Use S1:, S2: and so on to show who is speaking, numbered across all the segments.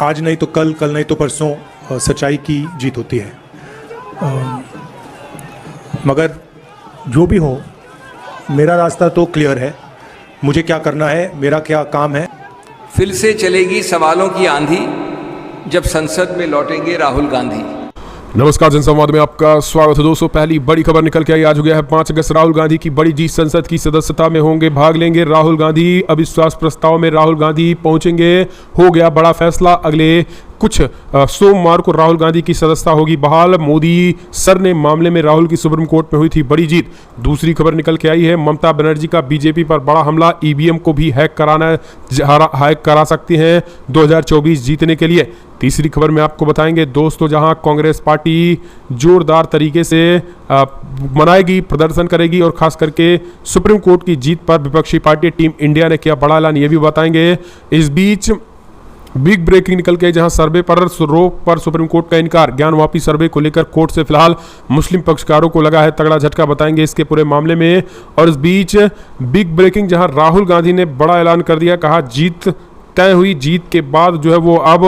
S1: आज नहीं तो कल, कल नहीं तो परसों सच्चाई की जीत होती है। मगर जो भी हो, मेरा रास्ता तो क्लियर है। मुझे क्या करना है, मेरा क्या काम है।
S2: फिर से चलेगी सवालों की आंधी जब संसद में लौटेंगे राहुल गांधी।
S3: नमस्कार, जनसंवाद में आपका स्वागत है दोस्तों। पहली बड़ी खबर निकल के आई, आज हो गया है 5 अगस्त। राहुल गांधी की बड़ी जीत, संसद की सदस्यता में होंगे, भाग लेंगे राहुल गांधी। अविश्वास प्रस्ताव में राहुल गांधी पहुंचेंगे। हो गया बड़ा फैसला, अगले कुछ सोमवार को राहुल गांधी की सदस्यता होगी बहाल। मोदी सर ने मामले में राहुल की सुप्रीम कोर्ट में हुई थी बड़ी जीत। दूसरी खबर निकल के आई है, ममता बनर्जी का बीजेपी पर बड़ा हमला, ईवीएम को भी हैक करा सकती हैं 2024 जीतने के लिए। तीसरी खबर में आपको बताएंगे दोस्तों, जहां कांग्रेस पार्टी जोरदार तरीके से मनाएगी, प्रदर्शन करेगी और खास करके सुप्रीम कोर्ट की जीत पर विपक्षी पार्टी टीम इंडिया ने किया बड़ा ऐलान, ये भी बताएंगे। इस बीच बिग ब्रेकिंग निकल के, जहां सर्वे पर रोक पर सुप्रीम कोर्ट का इनकार, ज्ञानवापी सर्वे को लेकर कोर्ट से फिलहाल मुस्लिम पक्षकारों को लगा है तगड़ा झटका, बताएंगे इसके पूरे मामले में। और इस बीच बिग ब्रेकिंग, जहां राहुल गांधी ने बड़ा ऐलान कर दिया, कहा जीत तय हुई, जीत के बाद जो है वो अब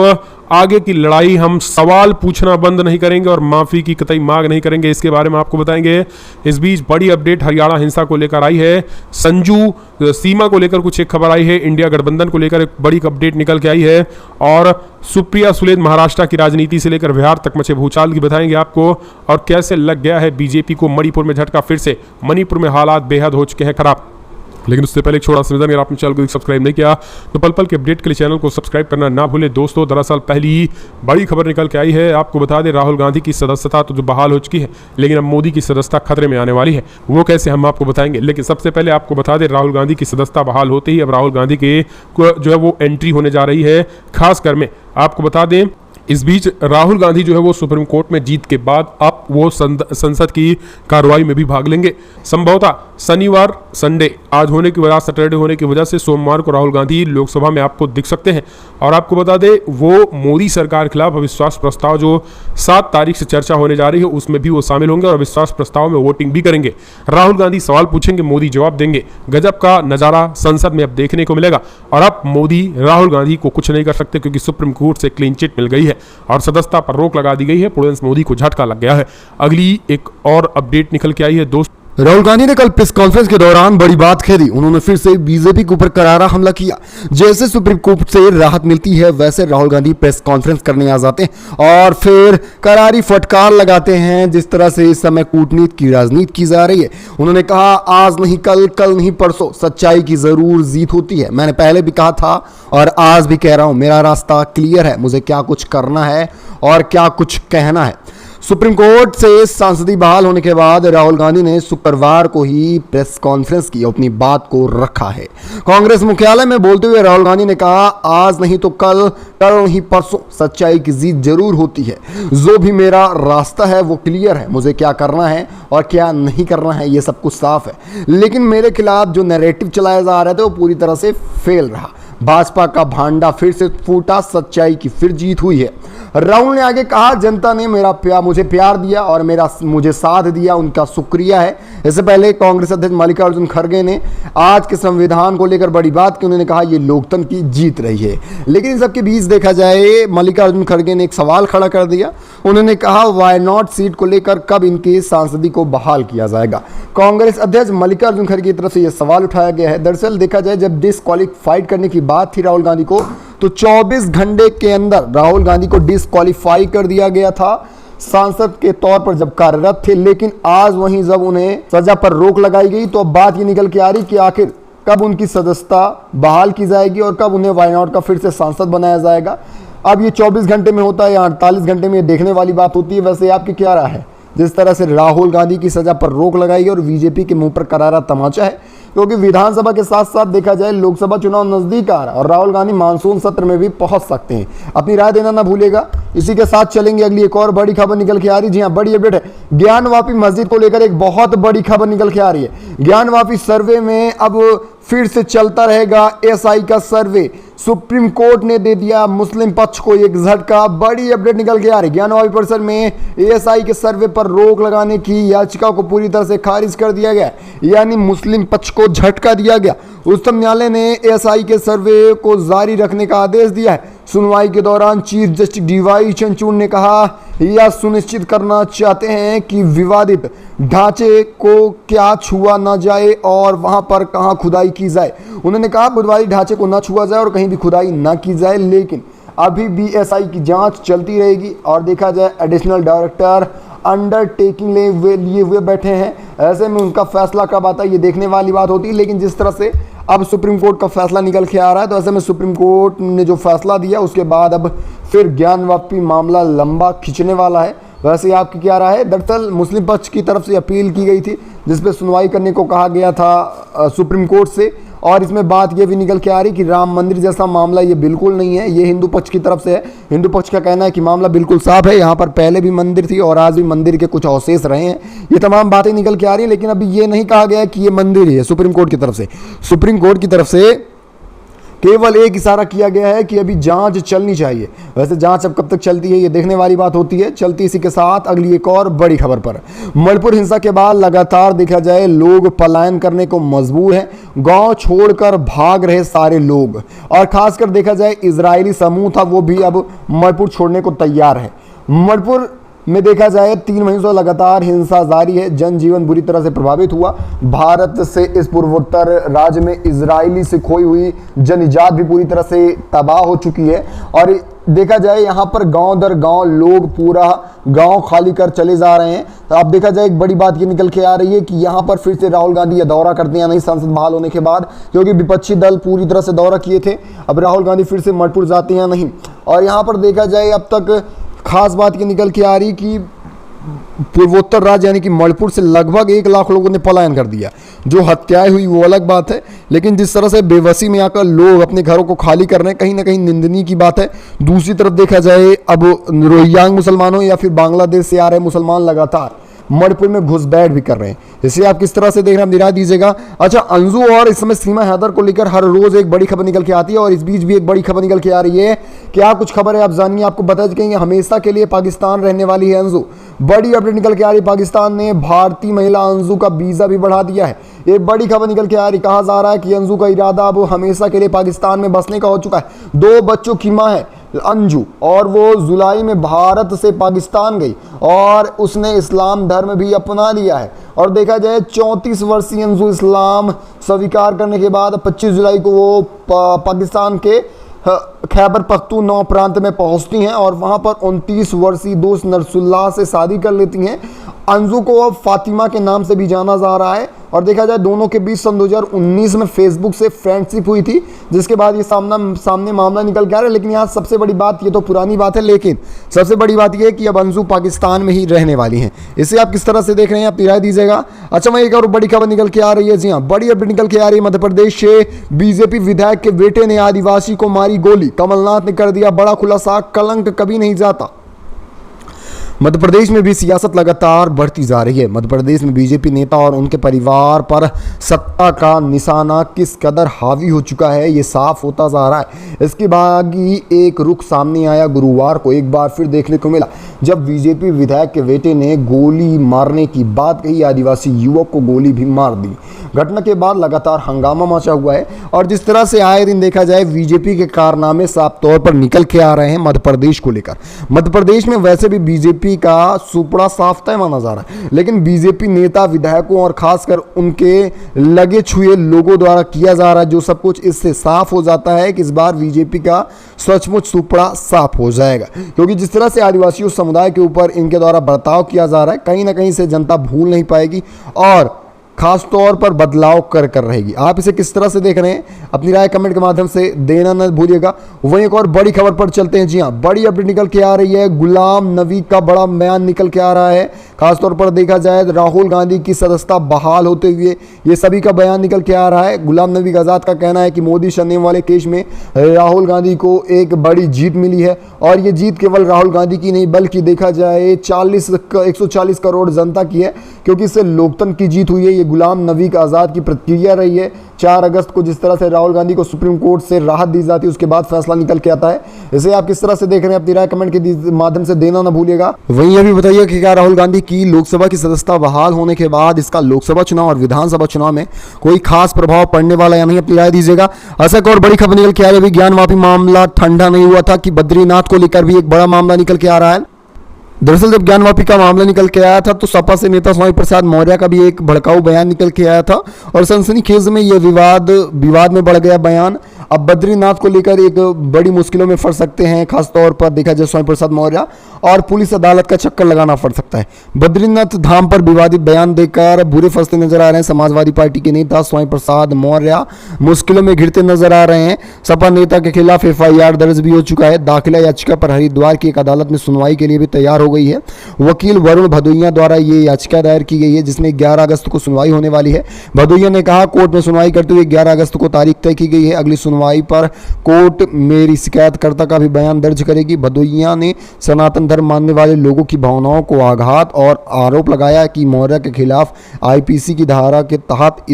S3: आगे की लड़ाई हम सवाल पूछना बंद नहीं करेंगे और माफी की कतई मांग नहीं करेंगे, इसके बारे में आपको बताएंगे। इस बीच बड़ी अपडेट हरियाणा हिंसा को लेकर आई है, संजू सीमा को लेकर कुछ एक खबर आई है, इंडिया गठबंधन को लेकर एक बड़ी अपडेट निकल के आई है। और सुप्रिया सुले महाराष्ट्र की राजनीति से लेकर बिहार तक मचे भूचाल की बताएंगे आपको। और कैसे लग गया है बीजेपी को मणिपुर में झटका, फिर से मणिपुर में हालात बेहद हो चुके हैं खराब। लेकिन उससे पहले एक छोटा सा निवेदन, अगर आपने चैनल को सब्सक्राइब नहीं किया तो पल पल के अपडेट के लिए चैनल को सब्सक्राइब करना ना भूलें दोस्तों। दरअसल पहली बड़ी खबर निकल के आई है, आपको बता दें राहुल गांधी की सदस्यता तो जो बहाल हो चुकी है, लेकिन अब मोदी की सदस्यता खतरे में आने वाली है। वो कैसे, हम आपको बताएंगे। लेकिन सबसे पहले आपको बता दें, राहुल गांधी की सदस्यता बहाल होते ही अब राहुल गांधी के जो है वो एंट्री होने जा रही है खासकर में। आपको बता दें, इस बीच राहुल गांधी जो है वो सुप्रीम कोर्ट में जीत के बाद अब वो संसद की कार्रवाई में भी भाग लेंगे। संभवतः शनिवार संडे आज होने की वजह, सैटरडे होने की वजह से सोमवार को राहुल गांधी लोकसभा में आपको दिख सकते हैं। और आपको बता दें, वो मोदी सरकार के खिलाफ अविश्वास प्रस्ताव जो 7 तारीख से चर्चा होने जा रही है उसमें भी वो शामिल होंगे और अविश्वास प्रस्ताव में वोटिंग भी करेंगे। राहुल गांधी सवाल पूछेंगे, मोदी जवाब देंगे। गजब का नजारा संसद में अब देखने को मिलेगा। और अब मोदी राहुल गांधी को कुछ नहीं कर सकते क्योंकि सुप्रीम कोर्ट से क्लीन चिट मिल गई है और सदस्यता पर रोक लगा दी गई है। प्रूडेंस मोदी को झटका लग गया है। अगली एक और अपडेट निकल के आई है दोस्त,
S4: राहुल गांधी ने कल प्रेस कॉन्फ्रेंस के दौरान बड़ी बात कह दी। उन्होंने फिर से बीजेपी के ऊपर करारा हमला किया। जैसे सुप्रीम कोर्ट से राहत मिलती है वैसे राहुल गांधी प्रेस कॉन्फ्रेंस करने आ जाते हैं और फिर करारी फटकार लगाते हैं। जिस तरह से इस समय कूटनीति की राजनीति की जा रही है, उन्होंने कहा आज नहीं कल, कल नहीं परसों सच्चाई की जरूर जीत होती है। मैंने पहले भी कहा था और आज भी कह रहा हूं, मेरा रास्ता क्लियर है, मुझे क्या कुछ करना है और क्या कुछ कहना है। सुप्रीम कोर्ट से सांसदी बहाल होने के बाद राहुल गांधी ने शुक्रवार को ही प्रेस कॉन्फ्रेंस की, अपनी बात को रखा है। कांग्रेस मुख्यालय में बोलते हुए राहुल गांधी ने कहा आज नहीं तो कल, कल नहीं परसों सच्चाई की जीत जरूर होती है। जो भी मेरा रास्ता है वो क्लियर है, मुझे क्या करना है और क्या नहीं करना है ये सब कुछ साफ है। लेकिन मेरे खिलाफ जो नैरेटिव चलाया जा रहा था वो पूरी तरह से फेल रहा। भाजपा का भांडा फिर से फूटा, सच्चाई की फिर जीत हुई है। राहुल ने आगे कहा, जनता ने मुझे प्यार दिया और मुझे साथ दिया, उनका शुक्रिया है। इससे पहले कांग्रेस अध्यक्ष मल्लिकार्जुन खड़गे ने आज के संविधान को लेकर बड़ी बात की। उन्होंने कहा यह लोकतंत्र की जीत रही है। लेकिन इन सबके बीच देखा जाए, मल्लिकार्जुन खड़गे ने एक सवाल खड़ा कर दिया। उन्होंने कहा वाई नॉट सीट को लेकर कब इनकी सांसदी को बहाल किया जाएगा। कांग्रेस अध्यक्ष मल्लिकार्जुन खड़गे की तरफ से यह सवाल उठाया गया है। दरअसल देखा जाए, जब डिसक्वालीफाइड करने की बात थी राहुल गांधी को, तो 24 घंटे के अंदर राहुल गांधी को डिसक्वालीफाई कर दिया गया था सांसद के तौर पर जब कार्यरत थे। लेकिन आज वहीं जब उन्हें सजा पर रोक लगाई गई तो अब बात ये निकल के आ रही कि आखिर कब उनकी सदस्यता बहाल की जाएगी और कब उन्हें वाई नॉट का फिर से सांसद बनाया जाएगा। अब ये 24 घंटे में होता है या 48 घंटे में देखने वाली बात होती है। वैसे आपकी क्या राय है? जिस तरह से राहुल गांधी की सजा पर रोक लगाई और बीजेपी के मुंह पर करारा तमाचा है, क्योंकि विधानसभा के साथ साथ देखा जाए लोकसभा चुनाव नजदीक आ रहा है और राहुल गांधी मानसून सत्र में भी पहुंच सकते हैं। अपनी राय देना ना भूलेगा। इसी के साथ चलेंगे, अगली एक और बड़ी खबर निकल के आ रही। जी हाँ, बड़ी अपडेट है। ज्ञानवापी मस्जिद को लेकर एक बहुत बड़ी खबर निकल के आ रही है। ज्ञानवापी सर्वे में अब फिर से चलता रहेगा एसआई का सर्वे। सुप्रीम कोर्ट ने दे दिया मुस्लिम पक्ष को एक झटका। बड़ी अपडेट निकल के आ रही। ज्ञानवापी परिसर में एएसआई के सर्वे पर रोक लगाने की याचिका को पूरी तरह से खारिज कर दिया गया, यानी मुस्लिम पक्ष को झटका दिया गया। उच्चतम न्यायालय ने एएसआई के सर्वे को जारी रखने का आदेश दिया है। सुनवाई के दौरान चीफ जस्टिस डीवाई चंद्रचूड़ ने कहा, यह सुनिश्चित करना चाहते हैं कि विवादित ढांचे को क्या छुआ ना जाए और वहां पर कहां खुदाई की जाए। उन्होंने कहा विवादित ढांचे को ना छुआ जाए और कहीं भी खुदाई ना की जाए, लेकिन अभी बीएसआई की जांच चलती रहेगी। और देखा जाए एडिशनल डायरेक्टर अंडरटेकिंग लिए हुए बैठे हैं, ऐसे में उनका फैसला कब आता है ये देखने वाली बात होती है। लेकिन जिस तरह से अब सुप्रीम कोर्ट का फैसला निकल के आ रहा है, तो ऐसे में सुप्रीम कोर्ट ने जो फैसला दिया उसके बाद अब फिर ज्ञानवापी मामला लंबा खींचने वाला है। वैसे आपकी क्या राय है? दरअसल मुस्लिम पक्ष की तरफ से अपील की गई थी जिसपे सुनवाई करने को कहा गया था सुप्रीम कोर्ट से, और इसमें बात ये भी निकल के आ रही कि राम मंदिर जैसा मामला ये बिल्कुल नहीं है, ये हिंदू पक्ष की तरफ से है। हिंदू पक्ष का कहना है कि मामला बिल्कुल साफ है, यहाँ पर पहले भी मंदिर थी और आज भी मंदिर के कुछ अवशेष रहे हैं। ये तमाम बातें निकल के आ रही है, लेकिन अभी ये नहीं कहा गया है कि ये मंदिर ही है। सुप्रीम कोर्ट की तरफ से केवल एक इशारा किया गया है कि अभी जांच चलनी चाहिए। वैसे जांच अब कब तक चलती है ये देखने वाली बात होती है। चलती इसी के साथ अगली एक और बड़ी खबर पर। मणिपुर हिंसा के बाद लगातार देखा जाए लोग पलायन करने को मजबूर हैं, गांव छोड़कर भाग रहे सारे लोग, और खासकर देखा जाए इजरायली समूह था वो भी अब मणिपुर छोड़ने को तैयार है। मणिपुर में देखा जाए 3 महीनों से लगातार हिंसा जारी है, जनजीवन बुरी तरह से प्रभावित हुआ। भारत से इस पूर्वोत्तर राज्य में इजरायली से खोई हुई जनजात भी पूरी तरह से तबाह हो चुकी है। और देखा जाए यहाँ पर गांव दर गांव लोग पूरा गांव खाली कर चले जा रहे हैं। तो अब देखा जाए एक बड़ी बात ये निकल के आ रही है कि यहाँ पर फिर से राहुल गांधी ये दौरा करते हैं नहीं संसद बहाल होने के बाद, क्योंकि विपक्षी दल पूरी तरह से दौरा किए थे। अब राहुल गांधी फिर से मणिपुर जाते हैं नहीं। और यहाँ पर देखा जाए अब तक खास बात ये निकल के आ रही कि पूर्वोत्तर राज्य यानी कि मणिपुर से लगभग 1 लाख लोगों ने पलायन कर दिया। जो हत्याएं हुई वो अलग बात है, लेकिन जिस तरह से बेबसी में आकर लोग अपने घरों को खाली कर रहे हैं, कहीं ना कहीं निंदनीय की बात है। दूसरी तरफ देखा जाए अब रोहिंग्यांग मुसलमानों या फिर बांग्लादेश से आ रहे मुसलमान लगातार मणिपुर में घुसपैठ भी कर रहे हैं। इसे आप किस तरह से देख रहे हैं, आप राय दीजिएगा। अच्छा, अंजू और इस समय सीमा हैदर को लेकर हर रोज एक बड़ी खबर निकल के आती है, और इस बीच भी एक बड़ी खबर निकल के आ रही है। क्या कुछ खबर है आप जानिए, आपको बता देंगे। हमेशा के लिए पाकिस्तान रहने वाली है अंजू। बड़ी अपडेट निकल के आ रही है, पाकिस्तान ने भारतीय महिला अंजू का वीजा भी बढ़ा दिया है। एक बड़ी खबर निकल के आ रही, कहा जा रहा है कि अंजू का इरादा अब हमेशा के लिए पाकिस्तान में बसने का हो चुका है। 2 बच्चों की मां है अंजू, और वो जुलाई में भारत से पाकिस्तान गई और उसने इस्लाम धर्म भी अपना लिया है। और देखा जाए 34 वर्षीय अंजू इस्लाम स्वीकार करने के बाद 25 जुलाई को वो पाकिस्तान के खैबर पख्तूनख्वा प्रांत में पहुंचती हैं और वहां पर 29 वर्षीय दोस्त नरसुल्लाह से शादी कर लेती हैं। अंजू को अब फातिमा के नाम से भी जाना जा रहा है। और देखा जाए दोनों के बीच सन 2019 में फेसबुक से फ्रेंडशिप हुई थी, जिसके बाद ये सामने मामला निकल के आ रहा है। लेकिन यहाँ सबसे बड़ी बात, ये तो पुरानी बात है, लेकिन सबसे बड़ी बात ये है कि अब अंजू पाकिस्तान में ही रहने वाली हैं। इसे आप किस तरह से देख रहे हैं, आप राय दीजिएगा। अच्छा, मैं एक और बड़ी खबर निकल के आ रही है। जी हाँ, बड़ी अपडेट निकल के आ रही है। मध्य प्रदेश से बीजेपी विधायक के बेटे ने आदिवासी को मारी गोली। कमलनाथ ने कर दिया बड़ा खुलासा, कलंक कभी नहीं जाता। मध्य प्रदेश में भी सियासत लगातार बढ़ती जा रही है। मध्य प्रदेश में बीजेपी नेता और उनके परिवार पर सत्ता का निशाना किस कदर हावी हो चुका है ये साफ होता जा रहा है। इसके बाद ही एक रुख सामने आया गुरुवार को, एक बार फिर देखने को मिला जब बीजेपी विधायक के बेटे ने गोली मारने की बात कही, आदिवासी युवक को गोली भी मार दी। घटना के बाद लगातार हंगामा मचा हुआ है और जिस तरह से आए दिन देखा जाए बीजेपी के कारनामे साफ तौर पर निकल के आ रहे हैं मध्य प्रदेश को लेकर। मध्य प्रदेश में वैसे भी बीजेपी का सुपड़ा साफ तय माना जा रहा है, लेकिन बीजेपी नेता विधायकों और खासकर उनके लगे छुए लोगों द्वारा किया जा रहा है जो सब कुछ, इससे साफ हो जाता है कि इस बार बीजेपी का सचमुच सुपड़ा साफ हो जाएगा। क्योंकि जिस तरह से आदिवासी समुदाय के ऊपर इनके द्वारा बर्ताव किया जा रहा है, कहीं ना कहीं से जनता भूल नहीं पाएगी और खास तौर पर बदलाव कर रहेगी। आप इसे किस तरह से देख रहे हैं, अपनी राय कमेंट के माध्यम से देना न भूलिएगा। वहीं एक और बड़ी खबर पर चलते हैं। जी हाँ, बड़ी अपडेट निकल के आ रही है। गुलाम नबी का बड़ा बयान निकल के आ रहा है। खासतौर पर देखा जाए राहुल गांधी की सदस्यता बहाल होते हुए ये सभी का बयान निकल के आ रहा है। गुलाम नबी आज़ाद का कहना है कि मोदी शर्नेम वाले केस में राहुल गांधी को एक बड़ी जीत मिली है और ये जीत केवल राहुल गांधी की नहीं बल्कि देखा जाए 140 करोड़ जनता की है, क्योंकि इससे लोकतंत्र की जीत हुई है। ये गुलाम नबी आज़ाद की प्रतिक्रिया रही है। 4 अगस्त को जिस तरह से राहुल गांधी को सुप्रीम कोर्ट से राहत दी जाती है, उसके बाद फैसला निकल के आता है। इसे आप किस तरह से देख रहे हैं, अपनी राय कमेंट के माध्यम से देना ना भूलिएगा। वहीं यह भी बताइए कि क्या राहुल गांधी की लोकसभा की सदस्यता बहाल होने के बाद इसका लोकसभा चुनाव और विधानसभा चुनाव में कोई खास प्रभाव पड़ने वाला या नहीं, अपनी राय दीजिएगा। ऐसा एक और बड़ी खबर निकल के आ रही है। ज्ञान वापी मामला ठंडा नहीं हुआ था कि बद्रीनाथ को लेकर भी एक बड़ा मामला निकल के आ रहा है। दरअसल जब ज्ञान वापी का मामला निकल के आया था तो सपा से नेता स्वामी प्रसाद मौर्य का भी एक भड़काऊ बयान निकल के आया था और सनसनीखेज में यह विवाद में बढ़ गया बयान। अब बद्रीनाथ को लेकर एक बड़ी मुश्किलों में फंस सकते हैं, खासतौर पर देखा जाए स्वामी प्रसाद मौर्य, और पुलिस अदालत का चक्कर लगाना पड़ सकता है। बद्रीनाथ धाम पर विवादित बयान देकर बुरे फंसते नजर आ रहे हैं समाजवादी पार्टी के नेता स्वामी प्रसाद मौर्य, मुश्किलों में घिरते नजर आ रहे हैं। सपा नेता के खिलाफ FIR दर्ज भी हो चुका है। दाखिला याचिका पर हरिद्वार की एक अदालत में सुनवाई के लिए भी तैयार हो गई है। वकील वरुण भदौइया द्वारा ये याचिका दायर की गई है जिसमें 11 अगस्त को सुनवाई होने वाली है। भदौइया ने कहा, कोर्ट में सुनवाई करते हुए 11 अगस्त को तारीख तय की गई है। अगली सुनवाई पर कोर्ट मेरी शिकायतकर्ता का भी बयान दर्ज करेगी। भदौइया ने सनातन धर्म मानने वाले लोगों की भावनाओं को आघात और आरोप लगाया कि मौर्य के खिलाफ IPC की धारा के तहत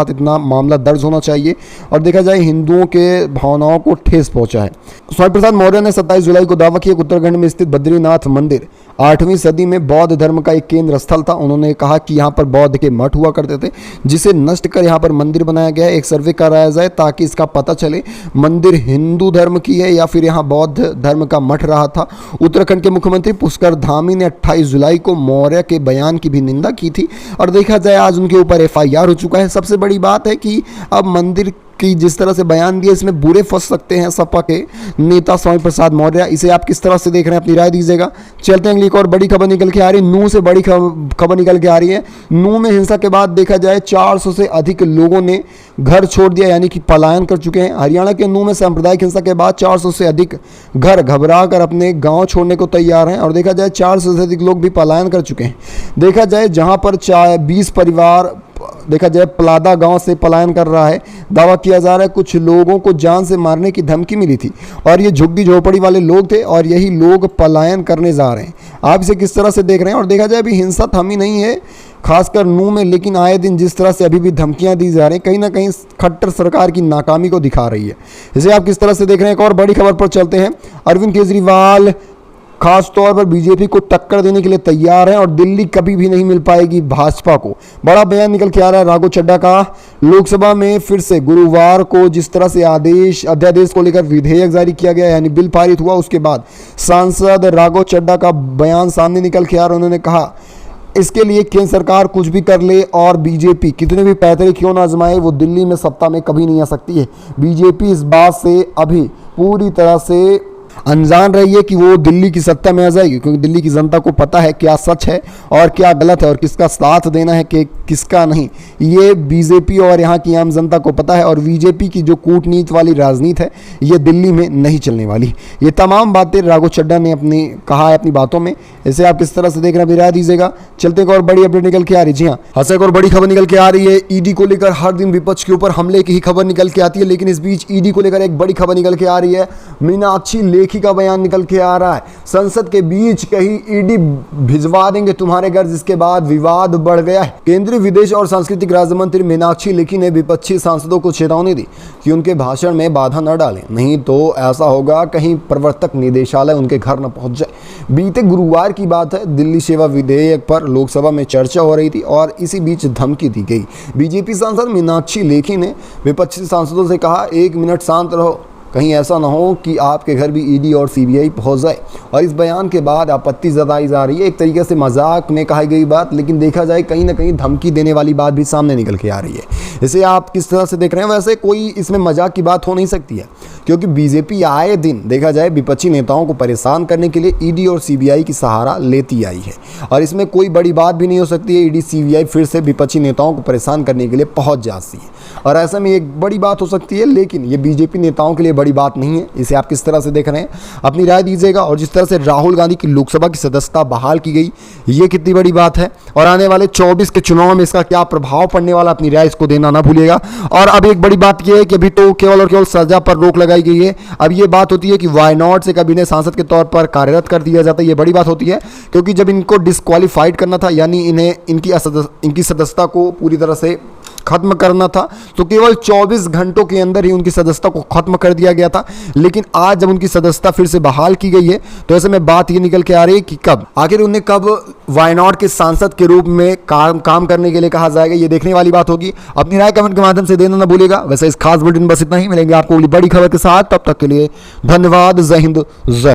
S4: इतना मामला दर्ज होना चाहिए और देखा जाए हिंदुओं के भावनाओं को ठेस पहुंचा है। स्वामी प्रसाद मौर्य ने 27 जुलाई को दावा किया कि उत्तराखंड में स्थित बद्रीनाथ मंदिर 8वीं सदी में बौद्ध धर्म का एक केंद्र स्थल था। उन्होंने कहा कि यहाँ पर बौद्ध के मठ हुआ करते थे जिसे नष्ट कर यहाँ पर मंदिर बनाया गया है। एक सर्वे कराया जाए ताकि इसका पता चले मंदिर हिंदू धर्म की है या फिर यहाँ बौद्ध धर्म का मठ रहा था। उत्तराखंड के मुख्यमंत्री पुष्कर धामी ने 28 जुलाई को मौर्य के बयान की भी निंदा की थी और देखा जाए आज उनके ऊपर FIR हो चुका है। सबसे बड़ी बात है कि अब मंदिर की जिस तरह से बयान दिया इसमें बुरे फंस सकते हैं सपा के नेता स्वामी प्रसाद मौर्य। इसे आप किस तरह से देख रहे हैं, अपनी राय दीजिएगा। चलते हैं अगली एक और बड़ी खबर निकल के आ रही है। नूह से बड़ी खबर निकल के आ रही है। नूह में हिंसा के बाद देखा जाए 400 से अधिक लोगों ने घर छोड़ दिया, यानी कि पलायन कर चुके हैं। हरियाणा के नूह में सांप्रदायिक हिंसा के बाद 400 से अधिक घर घबरा कर अपने गाँव छोड़ने को तैयार हैं और देखा जाए 400 से अधिक लोग भी पलायन कर चुके हैं। देखा जाए जहाँ पर 20 परिवार देखा जाए पलादा गांव से पलायन कर रहा है। दावा किया जा रहा है कुछ लोगों को जान से मारने की धमकी मिली थी और ये झुग्गी झोपड़ी वाले लोग थे और यही लोग पलायन करने जा रहे हैं। आप इसे किस तरह से देख रहे हैं? और देखा जाए अभी हिंसा थमी नहीं है खासकर नूह में, लेकिन आए दिन जिस तरह से अभी भी धमकियां दी जा रही हैं कहीं ना कहीं खट्टर सरकार की नाकामी को दिखा रही है। इसे आप किस तरह से देख रहे हैं? एक और बड़ी खबर पर चलते हैं। अरविंद केजरीवाल खास तौर पर बीजेपी को टक्कर देने के लिए तैयार है और दिल्ली कभी भी नहीं मिल पाएगी भाजपा को। बड़ा बयान निकल के आ रहा है राघव चड्ढा का। लोकसभा में फिर से गुरुवार को जिस तरह से अध्यादेश को लेकर विधेयक जारी किया गया यानी बिल पारित हुआ, उसके बाद सांसद राघव चड्ढा का बयान सामने निकल के आ रहा है। उन्होंने कहा इसके लिए केंद्र सरकार कुछ भी कर ले और बीजेपी कितने भी पैतरे क्यों ना आजमाए, वो दिल्ली में सत्ता में कभी नहीं आ सकती है। बीजेपी इस बात से अभी पूरी तरह से अनजान रही है कि वो दिल्ली की सत्ता में आ जाएगी, क्योंकि दिल्ली की जनता को पता है क्या सच है और क्या गलत है और किसका साथ देना है कि किसका नहीं। ये बीजेपी और यहाँ की आम जनता को पता है और बीजेपी की जो कूटनीति वाली राजनीति है ये दिल्ली में नहीं चलने वाली। ये तमाम बातें राघव चड्ढा ने कहा है अपनी बातों में। इसे आप किस तरह से देख रहे हैं, राय दीजिएगा। चलते एक और बड़ी अपडेट निकल के आ रही है। जी हाँ, हंसा एक और बड़ी खबर निकल के आ रही है। ईडी को लेकर हर दिन विपक्ष के ऊपर हमले की ही खबर निकल के आती है, लेकिन इस बीच ईडी को लेकर एक बड़ी खबर निकल के आ रही है। मीनाक्षी लेखी का बयान निकल के आ रहा है। संसद के बीच कहीं ईडी भिजवा देंगे तुम्हारे घर, जिसके बाद विवाद बढ़ गया है। केंद्रीय विदेश और सांस्कृतिक राज्य मंत्री मीनाक्षी लेखी ने विपक्षी सांसदों को चेतावनी दी कि उनके भाषण में बाधा न डालें, नहीं तो ऐसा होगा कहीं प्रवर्तक निदेशालय उनके घर न पहुंच जाए। बीते गुरुवार की बात है, दिल्ली सेवा विधेयक पर लोकसभा में चर्चा हो रही थी और इसी बीच धमकी दी गई। बीजेपी सांसद मीनाक्षी लेखी ने विपक्षी सांसदों से कहा 1 मिनट शांत रहो, कहीं ऐसा ना हो कि आपके घर भी ईडी और सीबीआई पहुंच जाए। और इस बयान के बाद आपत्ति जताई जा रही है। एक तरीके से मजाक में कही गई बात, लेकिन देखा जाए कहीं ना कहीं धमकी देने वाली बात भी सामने निकल के आ रही है। इसे आप किस तरह से देख रहे हैं? वैसे कोई इसमें मजाक की बात हो नहीं सकती है, क्योंकि बीजेपी आए दिन देखा जाए विपक्षी नेताओं को परेशान करने के लिए ईडी और सीबीआई की सहारा लेती आई है और इसमें कोई बड़ी बात भी नहीं हो सकती है। ईडी सीबीआई फिर से विपक्षी नेताओं को परेशान करने के लिए पहुंच जाती है और ऐसा में एक बड़ी बात हो सकती है, लेकिन ये बीजेपी नेताओं के लिए बड़ी बात नहीं है। इसे आप किस तरह से देख रहे हैं, अपनी राय दीजिएगा। और जिस तरह से राहुल गांधी की लोकसभा की सदस्यता बहाल की गई, ये कितनी बड़ी बात है और आने वाले 24 के चुनाव में इसका क्या प्रभाव पड़ने वाला, अपनी राय इसको देना देना ना भूलिएगा। और अब एक बड़ी बात यह है कि अभी तो केवल और केवल सजा पर रोक लगाई गई है। अब ये बात होती है कि वाई नॉट से कभी इन्हें सांसद के तौर पर कार्यरत कर दिया जाता है, ये बड़ी बात होती है, क्योंकि जब इनको डिस्क्वालीफाइड करना था, यानी इन्हें इनकी सदस्यता को पूरी तरह से खत्म करना था, तो केवल 24 घंटों के अंदर ही उनकी सदस्यता को खत्म कर दिया गया था। लेकिन आज जब उनकी सदस्यता फिर से बहाल की गई है, तो ऐसे में बात ये निकल के आ रही है कि कब आखिर उन्हें कब वाई नॉट के सांसद के रूप में काम करने के लिए कहा जाएगा, ये देखने वाली बात होगी। अपनी राय कमेंट के माध्यम से देना ना भूलिएगा। वैसे इस खास बुलेटिन बस इतना ही, मिलेंगे आपको बड़ी खबर के साथ, तब तक के लिए धन्यवाद। जय हिंद, जय